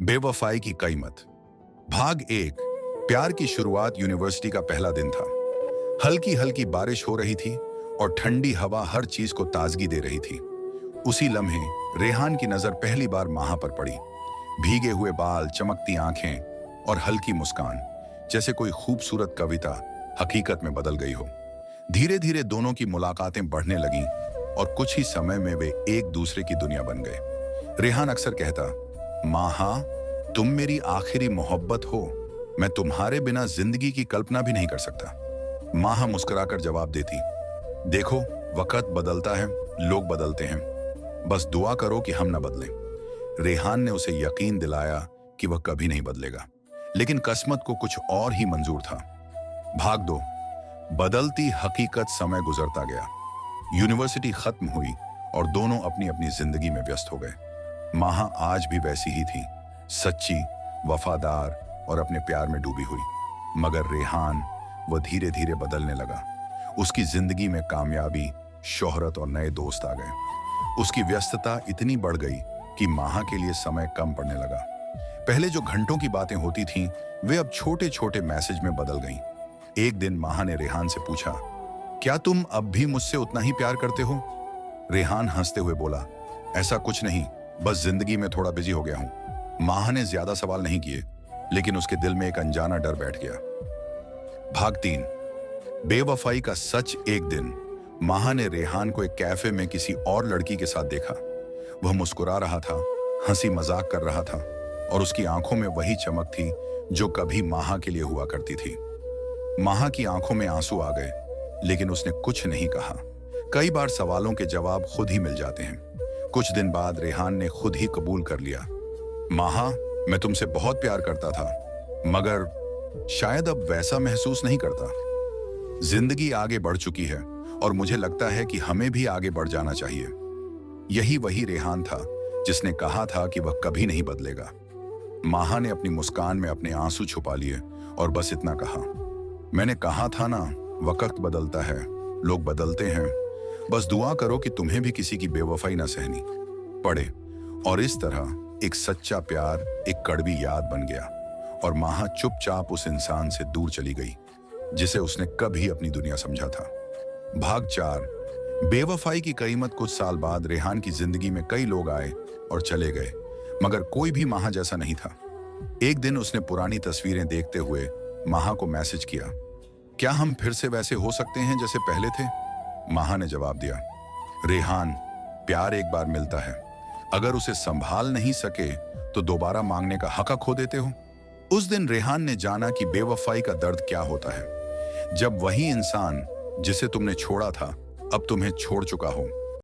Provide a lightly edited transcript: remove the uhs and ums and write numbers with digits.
बेवफाई की कीमत। भाग एक। प्यार की शुरुआत। यूनिवर्सिटी का पहला दिन था। हल्की हल्की बारिश हो रही थी और ठंडी हवा हर चीज को ताजगी दे रही थी। उसी लम्हे रेहान की नजर पहली बार माहा पर पड़ी। भीगे हुए बाल, चमकती आंखें और हल्की मुस्कान, जैसे कोई खूबसूरत कविता हकीकत में बदल गई हो। धीरे धीरे दोनों की मुलाकातें बढ़ने लगीं और कुछ ही समय में वे एक दूसरे की दुनिया बन गए। रेहान अक्सर कहता, माहा, तुम मेरी आखिरी मोहब्बत हो, मैं तुम्हारे बिना जिंदगी की कल्पना भी नहीं कर सकता। माहा मुस्कुराकर जवाब देती, देखो, वक्त बदलता है, लोग बदलते हैं, बस दुआ करो कि हम न बदलें। रेहान ने उसे यकीन दिलाया कि वह कभी नहीं बदलेगा, लेकिन किस्मत को कुछ और ही मंजूर था। भाग दो। बदलती हकीकत। समय गुजरता गया। यूनिवर्सिटी खत्म हुई और दोनों अपनी अपनी जिंदगी में व्यस्त हो गए। माहा आज भी वैसी ही थी, सच्ची, वफादार और अपने प्यार में डूबी हुई। मगर रेहान, वह धीरे धीरे बदलने लगा। उसकी जिंदगी में कामयाबी, शोहरत और नए दोस्त आ गए। उसकी व्यस्तता इतनी बढ़ गई कि माहा के लिए समय कम पड़ने लगा। पहले जो घंटों की बातें होती थीं, वे अब छोटे छोटे मैसेज में बदल गईं। एक दिन माहा ने रेहान से पूछा, क्या तुम अब भी मुझसे उतना ही प्यार करते हो? रेहान हंसते हुए बोला, ऐसा कुछ नहीं, बस जिंदगी में थोड़ा बिजी हो गया हूं। माहा ने ज्यादा सवाल नहीं किए, लेकिन उसके दिल में एक अनजाना डर बैठ गया। भाग 3। बेवफाई का सच। एक दिन माहा ने रेहान को एक कैफे में किसी और लड़की के साथ देखा। वह मुस्कुरा रहा था, हंसी मजाक कर रहा था और उसकी आंखों में वही चमक थी जो कभी माहा के लिए हुआ करती थी। माहा की आंखों में आंसू आ गए, लेकिन उसने कुछ नहीं कहा। कई बार सवालों के जवाब खुद ही मिल जाते हैं। कुछ दिन बाद रेहान ने खुद ही कबूल कर लिया, माहा, मैं तुमसे बहुत प्यार करता था, मगर शायद अब वैसा महसूस नहीं करता। जिंदगी आगे बढ़ चुकी है और मुझे लगता है कि हमें भी आगे बढ़ जाना चाहिए। यही वही रेहान था जिसने कहा था कि वह कभी नहीं बदलेगा। माहा ने अपनी मुस्कान में अपने आंसू छुपा लिए और बस इतना कहा, मैंने कहा था ना, वक्त बदलता है, लोग बदलते हैं, बस दुआ करो कि तुम्हें भी किसी की बेवफाई ना सहनी पड़े। और इस तरह एक सच्चा प्यार एक कड़वी याद बन गया और माहा चुपचाप उस इंसान से दूर चली गई जिसे उसने कभी अपनी दुनिया समझा था। भाग 4। बेवफाई की कीमत। कुछ साल बाद रेहान की जिंदगी में कई लोग आए और चले गए, मगर कोई भी माहा जैसा नहीं था। एक दिन उसने पुरानी तस्वीरें देखते हुए माहा को मैसेज किया, क्या हम फिर से वैसे हो सकते हैं जैसे पहले थे? माहा ने जवाब दिया, रेहान, प्यार एक बार मिलता है, अगर उसे संभाल नहीं सके तो दोबारा मांगने का हक खो देते हो। उस दिन रेहान ने जाना कि बेवफाई का दर्द क्या होता है, जब वही इंसान जिसे तुमने छोड़ा था अब तुम्हें छोड़ चुका हो।